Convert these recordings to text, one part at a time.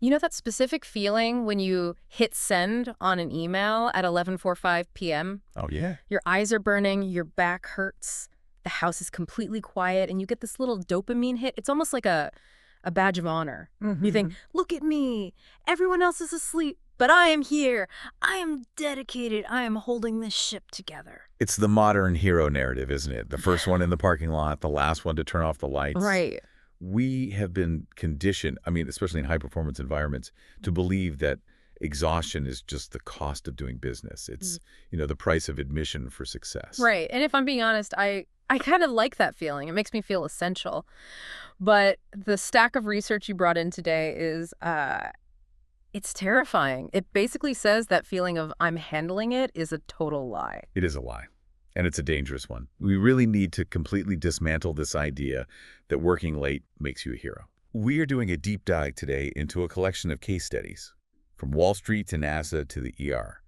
You know that specific feeling when you hit send on an email at 11:45 p.m.? Oh, yeah? Your eyes are burning, your back hurts, the house is completely quiet, and you get this little dopamine hit. It's almost like a badge of honor. You think, look at me, everyone else is asleep, but I am here. I am dedicated. I am holding this ship together. It's the modern hero narrative, isn't it? The first one in the parking lot, the last one to turn off the lights. Right. We have been conditioned, I mean, especially in high-performance environments, to believe that exhaustion is just the cost of doing business. It's, the price of admission for success. Right. And if I'm being honest, I kind of like that feeling. It makes me feel essential. But the stack of research you brought in today is, it's terrifying. It basically says that feeling of I'm handling it is a total lie. It is a lie. And it's a dangerous one. We really need to completely dismantle this idea that working late makes you a hero. We are doing a deep dive today into a collection of case studies, from Wall Street to NASA to the ER,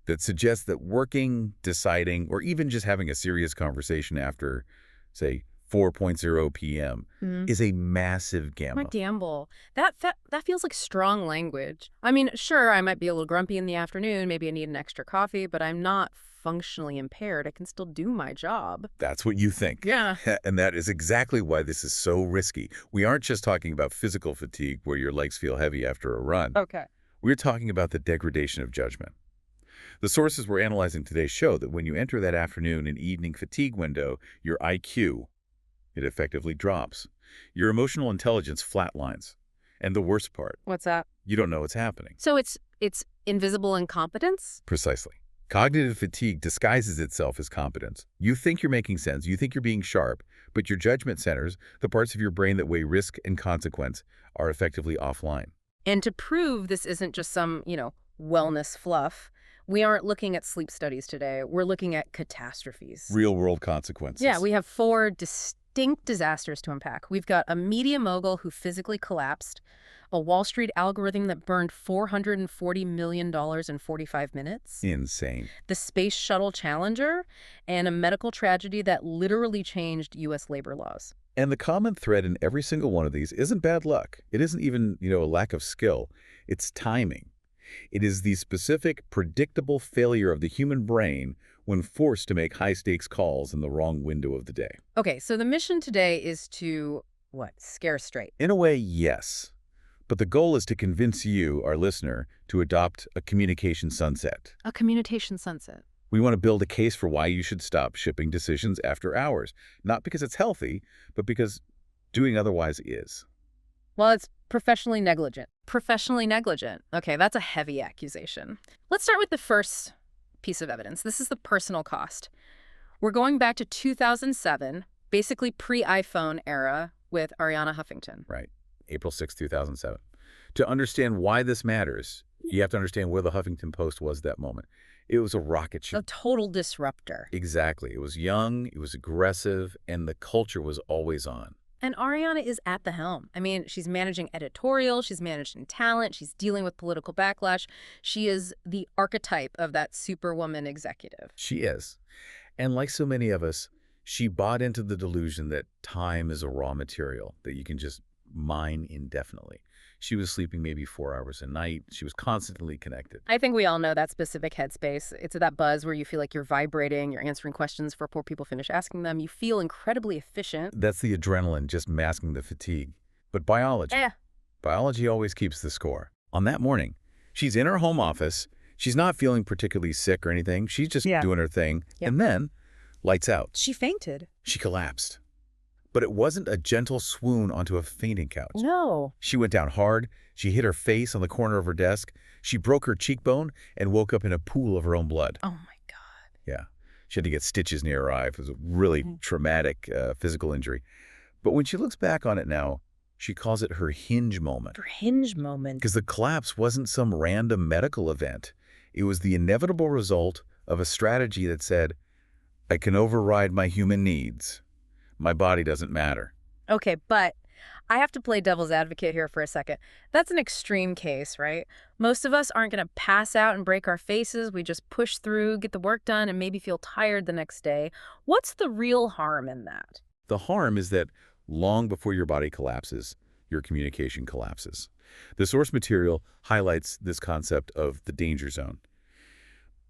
that suggests that working, deciding, or even just having a serious conversation after, say, 4:00 p.m. is a massive gamble. My gamble. That feels like strong language. I mean, sure, I might be a little grumpy in the afternoon. Maybe I need an extra coffee, but I'm not functionally impaired. I can still do my job. That's what you think. Yeah. And that is exactly why this is so risky. We aren't just talking about physical fatigue where your legs feel heavy after a run. Okay. We're talking about the degradation of judgment. The sources we're analyzing today show that when you enter that afternoon and evening fatigue window, your IQ, it effectively drops. Your emotional intelligence flatlines. And the worst part, What's that? you don't know what's happening. So it's invisible incompetence? Precisely. Cognitive fatigue disguises itself as competence. You think you're making sense, you think you're being sharp, but your judgment centers, the parts of your brain that weigh risk and consequence, are effectively offline. And to prove this isn't just some, wellness fluff, we aren't looking at sleep studies today. We're looking at catastrophes. Real-world consequences. Yeah, we have 4 distinct disasters to unpack. We've got a media mogul who physically collapsed, a Wall Street algorithm that burned $440 million in 45 minutes, Insane. the Space Shuttle Challenger, and a medical tragedy that literally changed U.S. labor laws. And the common thread in every single one of these isn't bad luck. It isn't even, a lack of skill. It's timing. It is the specific, predictable failure of the human brain when forced to make high-stakes calls in the wrong window of the day. Okay, so the mission today is to, scare straight. In a way, yes. But the goal is to convince you, our listener, to adopt a communication sunset. A communication sunset. We want to build a case for why you should stop shipping decisions after hours. Not because it's healthy, but because doing otherwise is. Well, it's professionally negligent. Professionally negligent. Okay, that's a heavy accusation. Let's start with the first piece of evidence. This is the personal cost. We're going back to 2007, basically pre-iPhone era with Arianna Huffington. Right. April 6, 2007. To understand why this matters, you have to understand where the Huffington Post was that moment. It was a rocket ship. A total disruptor. Exactly. It was young, it was aggressive, and the culture was always on. And Arianna is at the helm. I mean, she's managing editorial, she's managing talent, she's dealing with political backlash. She is the archetype of that superwoman executive. She is. And like so many of us, she bought into the delusion that time is a raw material that you can just mine indefinitely. She was sleeping maybe 4 hours a night. She was constantly connected. I think we all know that specific headspace. It's that buzz where you feel like you're vibrating, you're answering questions before people finish asking them. You feel incredibly efficient. That's the adrenaline just masking the fatigue. But biology always keeps the score. On that morning, she's in her home office. She's not feeling particularly sick or anything. She's just doing her thing. Yep. And then, lights out. She fainted. She collapsed. But it wasn't a gentle swoon onto a fainting couch. No. She went down hard. She hit her face on the corner of her desk. She broke her cheekbone and woke up in a pool of her own blood. Oh, my God. Yeah. She had to get stitches near her eye. It was a really traumatic physical injury. But when she looks back on it now, she calls it her hinge moment. Her hinge moment. Because the collapse wasn't some random medical event. It was the inevitable result of a strategy that said, I can override my human needs. My body doesn't matter. Okay, but I have to play devil's advocate here for a second. That's an extreme case, right? Most of us aren't going to pass out and break our faces. We just push through, get the work done, and maybe feel tired the next day. What's the real harm in that? The harm is that long before your body collapses, your communication collapses. The source material highlights this concept of the danger zone.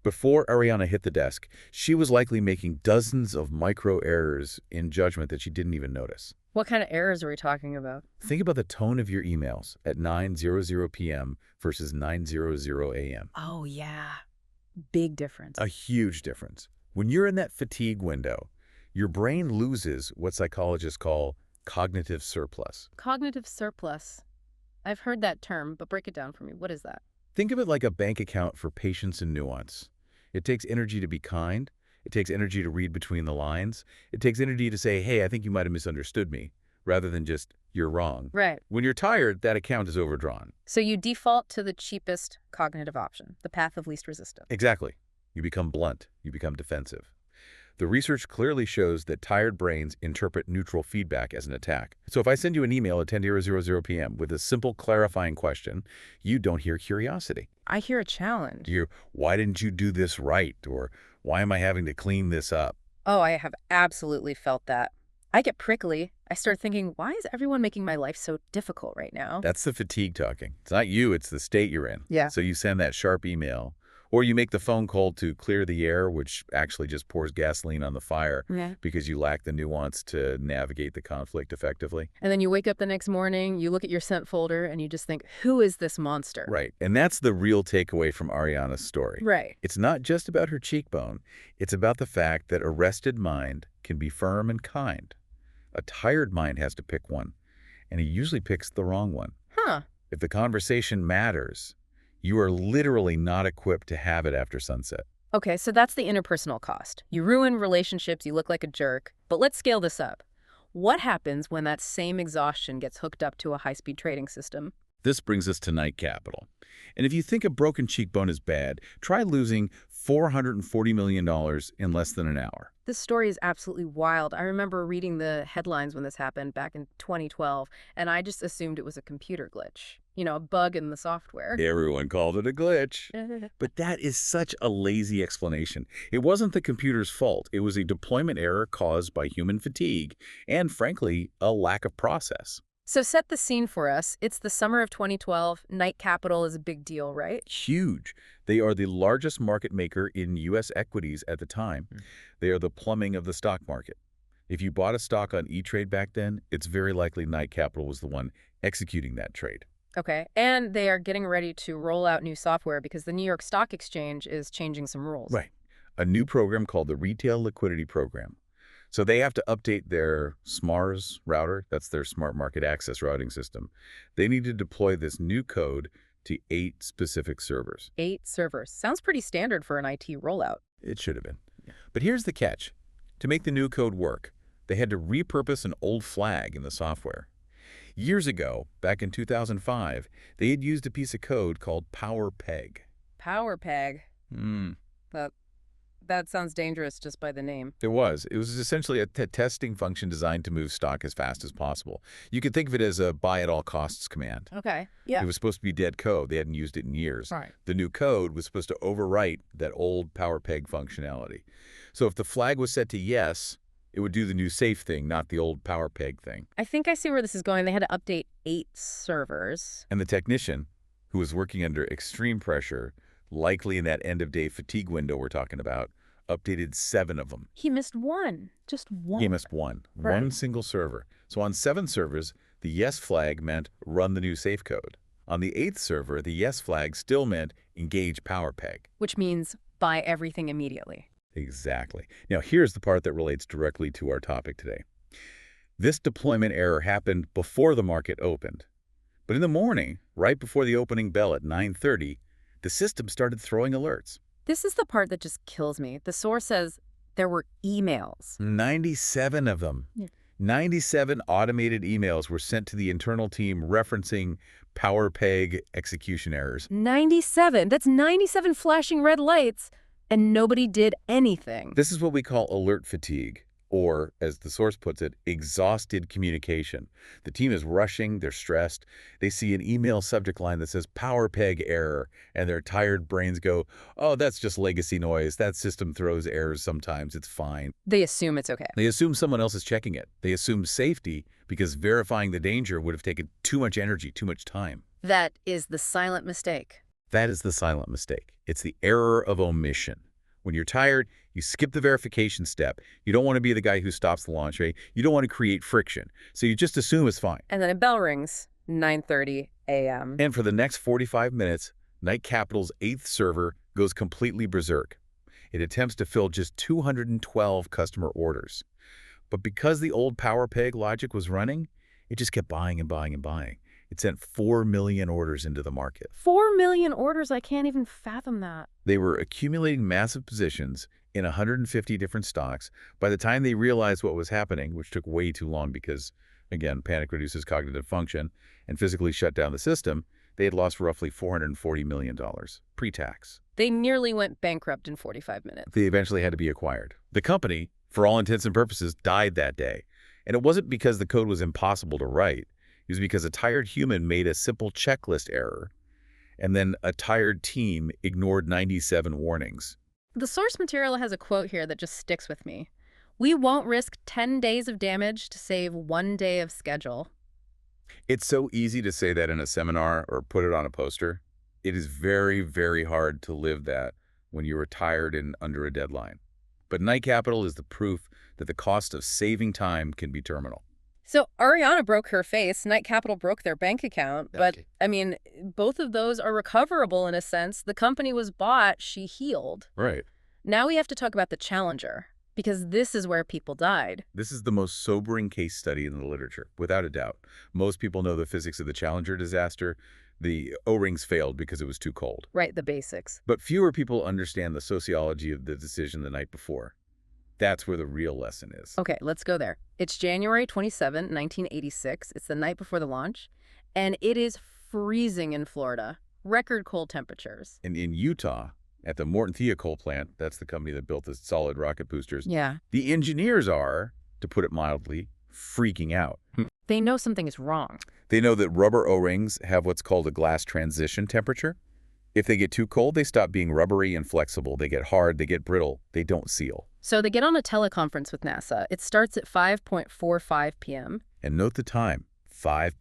Before Ariana hit the desk, she was likely making dozens of micro errors in judgment that she didn't even notice. What kind of errors are we talking about? Think about the tone of your emails at 9:00 p.m. versus 9:00 a.m. Oh, yeah. Big difference. A huge difference. When you're in that fatigue window, your brain loses what psychologists call cognitive surplus. Cognitive surplus. I've heard that term, but break it down for me. What is that? Think of it like a bank account for patience and nuance. It takes energy to be kind. It takes energy to read between the lines. It takes energy to say, hey, I think you might have misunderstood me, rather than just, you're wrong. Right. When you're tired, that account is overdrawn. So you default to the cheapest cognitive option, the path of least resistance. Exactly. You become blunt. You become defensive. The research clearly shows that tired brains interpret neutral feedback as an attack. So if I send you an email at 10:00 p.m. with a simple clarifying question, you don't hear curiosity. I hear a challenge. You, why didn't you do this right? Or why am I having to clean this up? Oh, I have absolutely felt that. I get prickly. I start thinking, why is everyone making my life so difficult right now? That's the fatigue talking. It's not you, it's the state you're in. Yeah. So you send that sharp email, or you make the phone call to clear the air, which actually just pours gasoline on the fire because you lack the nuance to navigate the conflict effectively. And then you wake up the next morning, you look at your sent folder, and you just think, who is this monster? Right. And that's the real takeaway from Ariana's story. Right. It's not just about her cheekbone. It's about the fact that a rested mind can be firm and kind. A tired mind has to pick one, and he usually picks the wrong one. Huh. If the conversation matters, you are literally not equipped to have it after sunset. Okay, so that's the interpersonal cost. You ruin relationships, you look like a jerk. But let's scale this up. What happens when that same exhaustion gets hooked up to a high-speed trading system? This brings us to Knight Capital. And if you think a broken cheekbone is bad, try losing $440 million in less than an hour. This story is absolutely wild. I remember reading the headlines when this happened back in 2012, and I just assumed it was a computer glitch. You know, a bug in the software. Everyone called it a glitch. But that is such a lazy explanation. It wasn't the computer's fault. It was a deployment error caused by human fatigue and, frankly, a lack of process. So set the scene for us. It's the summer of 2012. Knight Capital is a big deal, right? Huge. They are the largest market maker in U.S. equities at the time. They are the plumbing of the stock market. If you bought a stock on E-Trade back then, it's very likely Knight Capital was the one executing that trade. Okay, and they are getting ready to roll out new software because the New York Stock Exchange is changing some rules. Right. A new program called the Retail Liquidity Program. So they have to update their SMARS router, that's their Smart Market Access routing system. They need to deploy this new code to 8 specific servers. 8 servers. Sounds pretty standard for an IT rollout. It should have been. But here's the catch. To make the new code work, they had to repurpose an old flag in the software. Years ago, back in 2005, they had used a piece of code called PowerPeg. PowerPeg. That sounds dangerous just by the name. It was. It was essentially a testing function designed to move stock as fast as possible. You could think of it as a buy-at-all-costs command. Okay, yeah. It was supposed to be dead code. They hadn't used it in years. Right. The new code was supposed to overwrite that old PowerPeg functionality. So if the flag was set to yes, it would do the new safe thing, not the old PowerPeg thing. I think I see where this is going. They had to update 8 servers. And the technician, who was working under extreme pressure, likely in that end-of-day fatigue window we're talking about, updated 7 of them. He missed one. Just one. He missed one. Right. One single server. So on 7 servers, the yes flag meant run the new safe code. On the 8th server, the yes flag still meant engage PowerPeg. Which means buy everything immediately. Exactly. Now, here's the part that relates directly to our topic today. This deployment error happened before the market opened. But in the morning, right before the opening bell at 9:30, the system started throwing alerts. This is the part that just kills me. The source says there were emails. 97 of them. Yeah. 97 automated emails were sent to the internal team referencing PowerPeg execution errors. 97. That's 97 flashing red lights, and nobody did anything. This is what we call alert fatigue, or, as the source puts it, exhausted communication. The team is rushing, they're stressed. They see an email subject line that says PowerPeg error, and their tired brains go, oh, that's just legacy noise. That system throws errors sometimes. It's fine. They assume it's okay. They assume someone else is checking it. They assume safety because verifying the danger would have taken too much energy, too much time. That is the silent mistake. That is the silent mistake. It's the error of omission. When you're tired, you skip the verification step. You don't want to be the guy who stops the launch, right? You don't want to create friction. So you just assume it's fine. And then a bell rings, 9:30 a.m. And for the next 45 minutes, Knight Capital's 8th server goes completely berserk. It attempts to fill just 212 customer orders. But because the old PowerPeg logic was running, it just kept buying and buying and buying. It sent 4 million orders into the market. 4 million orders? I can't even fathom that. They were accumulating massive positions in 150 different stocks. By the time they realized what was happening, which took way too long because, again, panic reduces cognitive function and physically shut down the system, they had lost roughly $440 million pre-tax. They nearly went bankrupt in 45 minutes. They eventually had to be acquired. The company, for all intents and purposes, died that day. And it wasn't because the code was impossible to write. It was because a tired human made a simple checklist error, and then a tired team ignored 97 warnings. The source material has a quote here that just sticks with me. "We won't risk 10 days of damage to save 1 day of schedule." It's so easy to say that in a seminar or put it on a poster. It is very, very hard to live that when you are tired and under a deadline. But Knight Capital is the proof that the cost of saving time can be terminal. So Ariana broke her face, Knight Capital broke their bank account, but, Okay. I mean, both of those are recoverable in a sense. The company was bought, she healed. Right. Now we have to talk about the Challenger, because this is where people died. This is the most sobering case study in the literature, without a doubt. Most people know the physics of the Challenger disaster. The O-rings failed because it was too cold. Right, the basics. But fewer people understand the sociology of the decision the night before. That's where the real lesson is. Okay, let's go there. It's January 27, 1986. It's the night before the launch, and it is freezing in Florida. Record cold temperatures. And in Utah, at the Morton Thiokol plant, that's the company that built the solid rocket boosters, Yeah. the engineers are, to put it mildly, freaking out. They know something is wrong. They know that rubber O-rings have what's called a glass transition temperature. If they get too cold, they stop being rubbery and flexible. They get hard, they get brittle, they don't seal. So they get on a teleconference with NASA. It starts at 5:45 p.m. And note the time,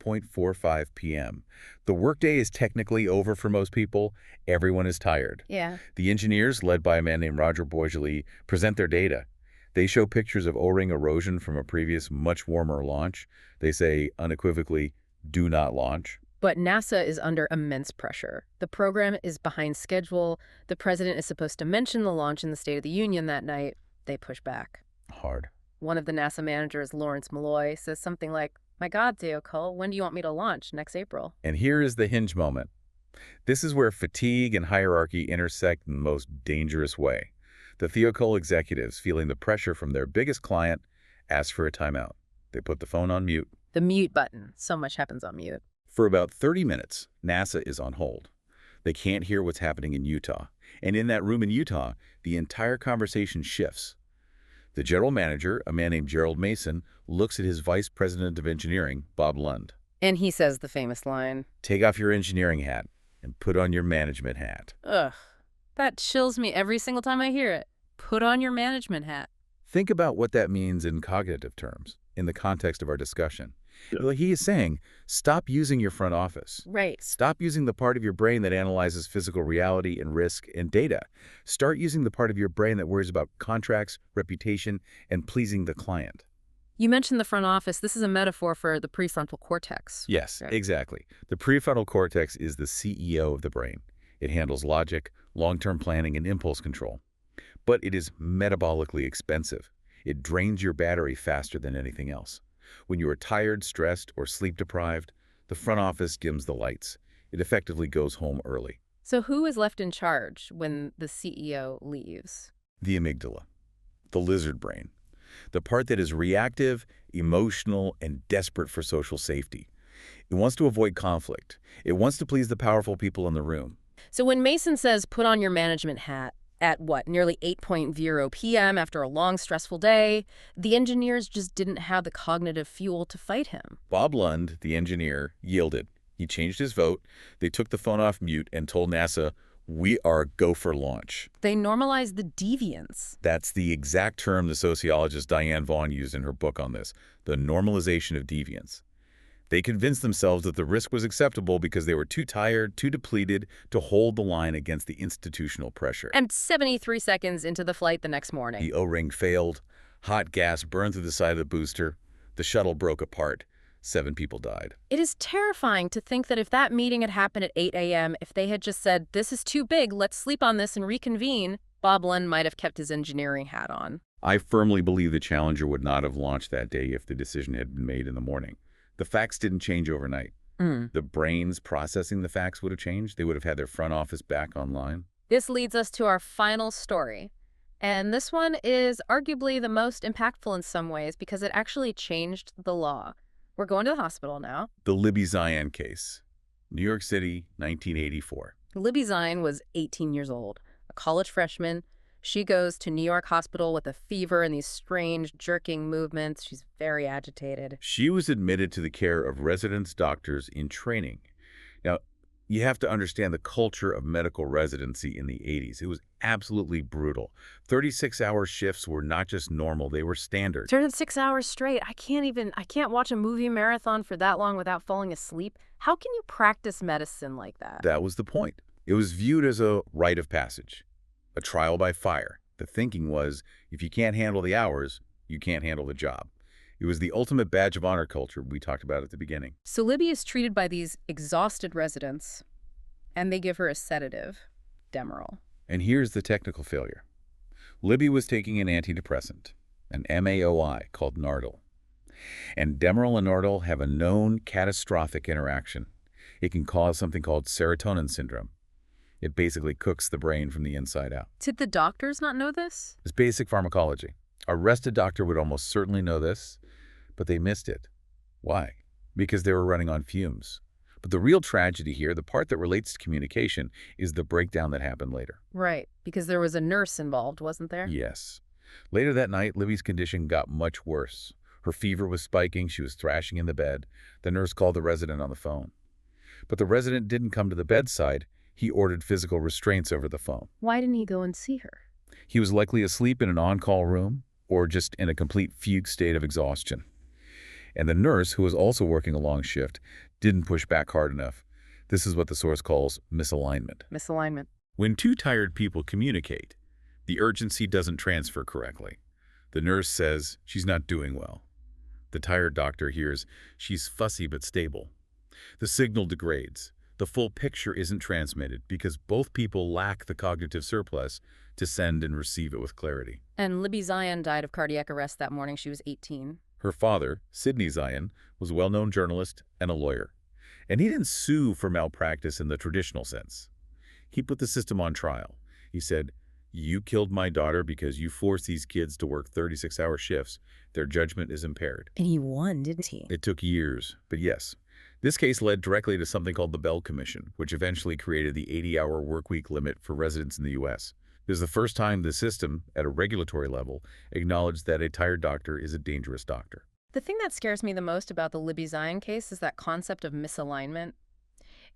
5:45 p.m. The workday is technically over for most people. Everyone is tired. Yeah. The engineers, led by a man named Roger Boisjoli, present their data. They show pictures of O-ring erosion from a previous, much warmer launch. They say, unequivocally, do not launch. But NASA is under immense pressure. The program is behind schedule. The president is supposed to mention the launch in the State of the Union that night. They push back. Hard. One of the NASA managers, Lawrence Malloy, says something like, "My God, Thiokol, when do you want me to launch? Next April?" And here is the hinge moment. This is where fatigue and hierarchy intersect in the most dangerous way. The Thiokol executives, feeling the pressure from their biggest client, ask for a timeout. They put the phone on mute. The mute button. So much happens on mute. For about 30 minutes, NASA is on hold. They can't hear what's happening in Utah. And in that room in Utah, the entire conversation shifts. The general manager, a man named Gerald Mason, looks at his vice president of engineering, Bob Lund. And he says the famous line, Take off your engineering hat and put on your management hat. ugh, that chills me every single time I hear it. Put on your management hat. Think about what that means in cognitive terms, in the context of our discussion. Well, he is saying, stop using your front office. Right. Stop using the part of your brain that analyzes physical reality and risk and data. Start using the part of your brain that worries about contracts, reputation, and pleasing the client. You mentioned the front office. This is a metaphor for the prefrontal cortex. Yes, Right. exactly. The prefrontal cortex is the CEO of the brain. It handles logic, long-term planning, and impulse control. But it is metabolically expensive. It drains your battery faster than anything else. When you are tired, stressed, or sleep-deprived, the front office dims the lights. It effectively goes home early. So who is left in charge when the CEO leaves? The amygdala, the lizard brain, the part that is reactive, emotional, and desperate for social safety. It wants to avoid conflict. It wants to please the powerful people in the room. So when Mason says, put on your management hat, at what, nearly 8:00 p.m. after a long, stressful day, the engineers just didn't have the cognitive fuel to fight him. Bob Lund, the engineer, yielded. He changed his vote. They took the phone off mute and told NASA, we are go for launch. They normalized the deviance. That's the exact term the sociologist Diane Vaughan used in her book on this, the normalization of deviance. They convinced themselves that the risk was acceptable because they were too tired, too depleted to hold the line against the institutional pressure. And 73 seconds into the flight the next morning. The O-ring failed. Hot gas burned through the side of the booster. The shuttle broke apart. 7 people died. It is terrifying to think that if that meeting had happened at 8 a.m., if they had just said, "This is too big, let's sleep on this and reconvene," Bob Lund might have kept his engineering hat on. I firmly believe the Challenger would not have launched that day if the decision had been made in the morning. The facts didn't change overnight. The brains processing the facts would have changed. They would have had their front office back online. This leads us to our final story. And this one is arguably the most impactful in some ways because it actually changed the law. We're going to the hospital now. The Libby Zion case. New York City, 1984. Libby Zion was 18 years old, a college freshman. She goes to New York Hospital with a fever and these strange, jerking movements. She's very agitated. She was admitted to the care of residence doctors in training. Now, you have to understand the culture of medical residency in the 80s. It was absolutely brutal. 36-hour shifts were not just normal, they were standard. 36 hours straight. I can't watch a movie marathon for that long without falling asleep. How can you practice medicine like that? That was the point. It was viewed as a rite of passage, a trial by fire. The thinking was, if you can't handle the hours, you can't handle the job. It was the ultimate badge of honor culture we talked about at the beginning. So Libby is treated by these exhausted residents, and they give her a sedative, Demerol. And here's the technical failure. Libby was taking an antidepressant, an MAOI called Nardil. And Demerol and Nardil have a known catastrophic interaction. It can cause something called serotonin syndrome. It basically cooks the brain from the inside out. Did the doctors not know this? It's basic pharmacology. A rested doctor would almost certainly know this, but they missed it. Why? Because they were running on fumes. But the real tragedy here, the part that relates to communication, is the breakdown that happened later. Right, because there was a nurse involved, wasn't there? Yes. Later that night, Libby's condition got much worse. Her fever was spiking. She was thrashing in the bed. The nurse called the resident on the phone. But the resident didn't come to the bedside. He ordered physical restraints over the phone. Why didn't he go and see her? He was likely asleep in an on-call room or just in a complete fugue state of exhaustion. And the nurse, who was also working a long shift, didn't push back hard enough. This is what the source calls misalignment. Misalignment. When two tired people communicate, the urgency doesn't transfer correctly. The nurse says she's not doing well. The tired doctor hears she's fussy but stable. The signal degrades. The full picture isn't transmitted because both people lack the cognitive surplus to send and receive it with clarity. And Libby Zion died of cardiac arrest that morning. She was 18. Her father, Sidney Zion, was a well-known journalist and a lawyer. And he didn't sue for malpractice in the traditional sense. He put the system on trial. He said, "You killed my daughter because you forced these kids to work 36-hour shifts. Their judgment is impaired." And he won, didn't he? It took years, but yes. This case led directly to something called the Bell Commission, which eventually created the 80-hour workweek limit for residents in the U.S. This is the first time the system, at a regulatory level, acknowledged that a tired doctor is a dangerous doctor. The thing that scares me the most about the Libby Zion case is that concept of misalignment.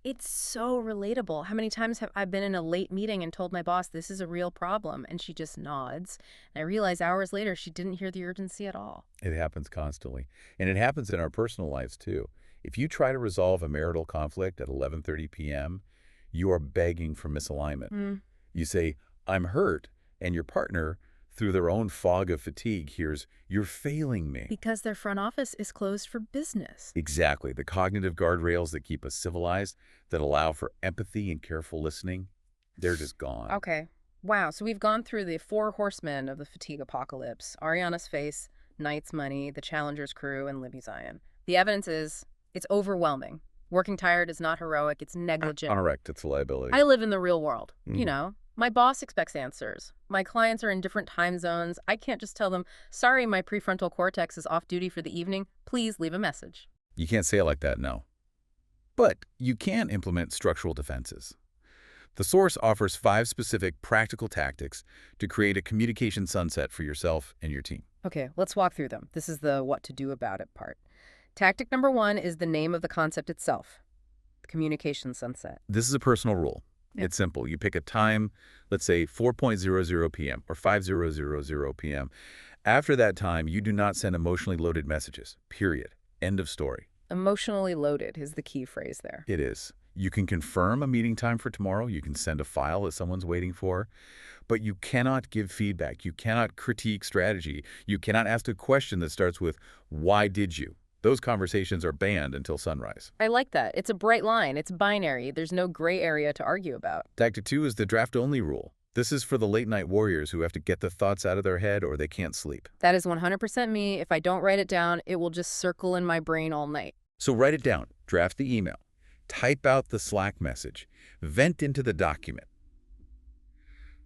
It's so relatable. How many times have I been in a late meeting and told my boss this is a real problem, and she just nods. And I realize hours later she didn't hear the urgency at all. It happens constantly. And it happens in our personal lives, too. If you try to resolve a marital conflict at 11:30 p.m., you are begging for misalignment. You say, "I'm hurt," and your partner, through their own fog of fatigue, hears, "You're failing me." Because their front office is closed for business. Exactly. The cognitive guardrails that keep us civilized, that allow for empathy and careful listening, they're just gone. Okay. Wow. So we've gone through the 4 horsemen of the fatigue apocalypse. Ariana's face, Knight's money, the Challenger's crew, and Libby Zion. The evidence is, it's overwhelming. Working tired is not heroic. It's negligent. Correct. It's a liability. I live in the real world. You know, my boss expects answers. My clients are in different time zones. I can't just tell them, "Sorry, my prefrontal cortex is off duty for the evening. Please leave a message." You can't say it like that, no. But you can implement structural defenses. The source offers 5 specific practical tactics to create a communication sunset for yourself and your team. Okay, let's walk through them. This is the what to do about it part. Tactic number 1 is the name of the concept itself, the communication sunset. This is a personal rule. Yeah. It's simple. You pick a time, let's say 4:00 p.m. or 5:00 p.m. After that time, you do not send emotionally loaded messages, period. End of story. Emotionally loaded is the key phrase there. It is. You can confirm a meeting time for tomorrow. You can send a file that someone's waiting for. But you cannot give feedback. You cannot critique strategy. You cannot ask a question that starts with, why did you? Those conversations are banned until sunrise. I like that. It's a bright line. It's binary. There's no gray area to argue about. Tactic 2 is the draft-only rule. This is for the late-night warriors who have to get the thoughts out of their head or they can't sleep. That is 100% me. If I don't write it down, it will just circle in my brain all night. So write it down, draft the email, type out the Slack message, vent into the document.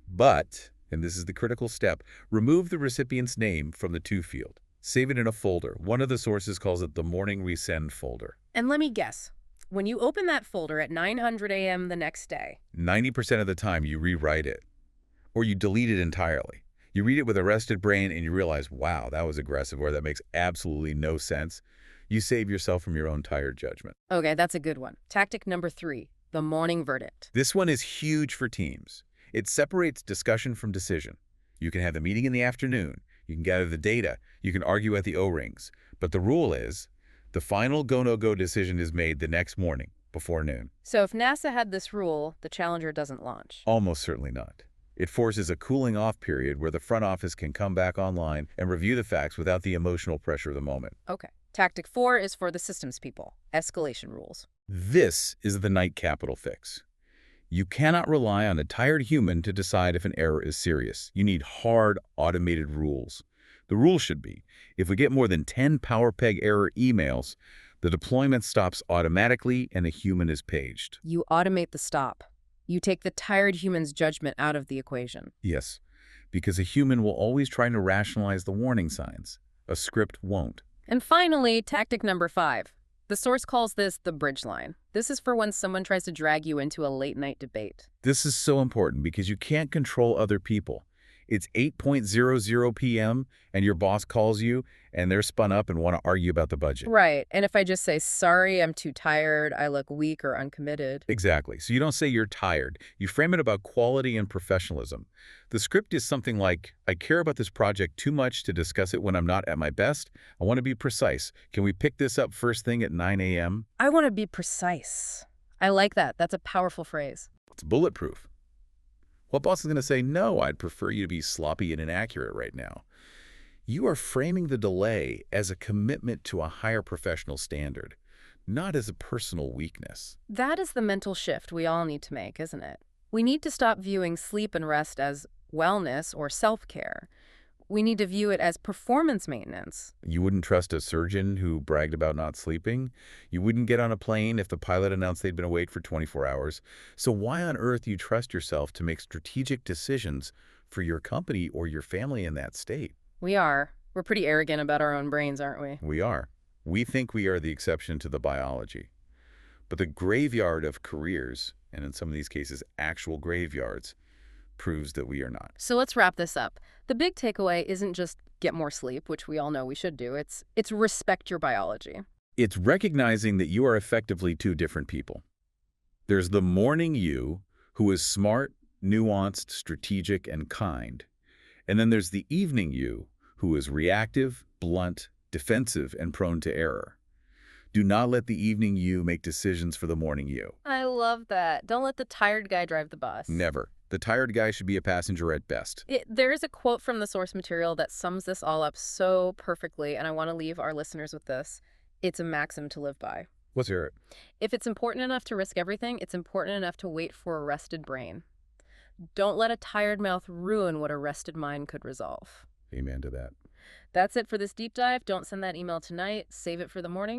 But, and this is the critical step, remove the recipient's name from the to field. Save it in a folder. One of the sources calls it the morning resend folder. And let me guess. When you open that folder at 900 a.m. the next day, 90% of the time you rewrite it. Or you delete it entirely. You read it with a rested brain and you realize, wow, that was aggressive, or that makes absolutely no sense. You save yourself from your own tired judgment. Okay, that's a good one. Tactic number 3, the morning verdict. This one is huge for teams. It separates discussion from decision. You can have the meeting in the afternoon. You can gather the data. You can argue at the O-rings. But the rule is, the final go-no-go decision is made the next morning, before noon. So if NASA had this rule, the Challenger doesn't launch. Almost certainly not. It forces a cooling-off period where the front office can come back online and review the facts without the emotional pressure of the moment. Okay. Tactic 4 is for the systems people. Escalation rules. This is the night capital fix. You cannot rely on a tired human to decide if an error is serious. You need hard, automated rules. The rule should be, if we get more than 10 PowerPeg error emails, the deployment stops automatically and a human is paged. You automate the stop. You take the tired human's judgment out of the equation. Yes, because a human will always try to rationalize the warning signs. A script won't. And finally, tactic number 5. The source calls this the bridge line. This is for when someone tries to drag you into a late-night debate. This is so important because you can't control other people. It's 8:00 p.m. and your boss calls you and they're spun up and want to argue about the budget. Right. And if I just say, sorry, I'm too tired, I look weak or uncommitted. Exactly. So you don't say you're tired. You frame it about quality and professionalism. The script is something like, I care about this project too much to discuss it when I'm not at my best. I want to be precise. Can we pick this up first thing at 9 a.m.? I want to be precise. I like that. That's a powerful phrase. It's bulletproof. What boss is going to say, no, I'd prefer you to be sloppy and inaccurate right now? You are framing the delay as a commitment to a higher professional standard, not as a personal weakness. That is the mental shift we all need to make, isn't it? We need to stop viewing sleep and rest as wellness or self-care. We need to view it as performance maintenance. You wouldn't trust a surgeon who bragged about not sleeping. You wouldn't get on a plane if the pilot announced they'd been awake for 24 hours. So why on earth do you trust yourself to make strategic decisions for your company or your family in that state? We are. We're pretty arrogant about our own brains, aren't we? We are. We think we are the exception to the biology. But the graveyard of careers, and in some of these cases actual graveyards, proves that we are not. So let's wrap this up. The big takeaway isn't just get more sleep, which we all know we should do. It's respect your biology. It's recognizing that you are effectively two different people. There's the morning you, who is smart, nuanced, strategic, and kind. And then there's the evening you, who is reactive, blunt, defensive, and prone to error. Do not let the evening you make decisions for the morning you. I love that. Don't let the tired guy drive the bus. Never. The tired guy should be a passenger at best. There is a quote from the source material that sums this all up so perfectly, and I want to leave our listeners with this. It's a maxim to live by. Let's hear it. If it's important enough to risk everything, it's important enough to wait for a rested brain. Don't let a tired mouth ruin what a rested mind could resolve. Amen to that. That's it for this deep dive. Don't send that email tonight. Save it for the morning.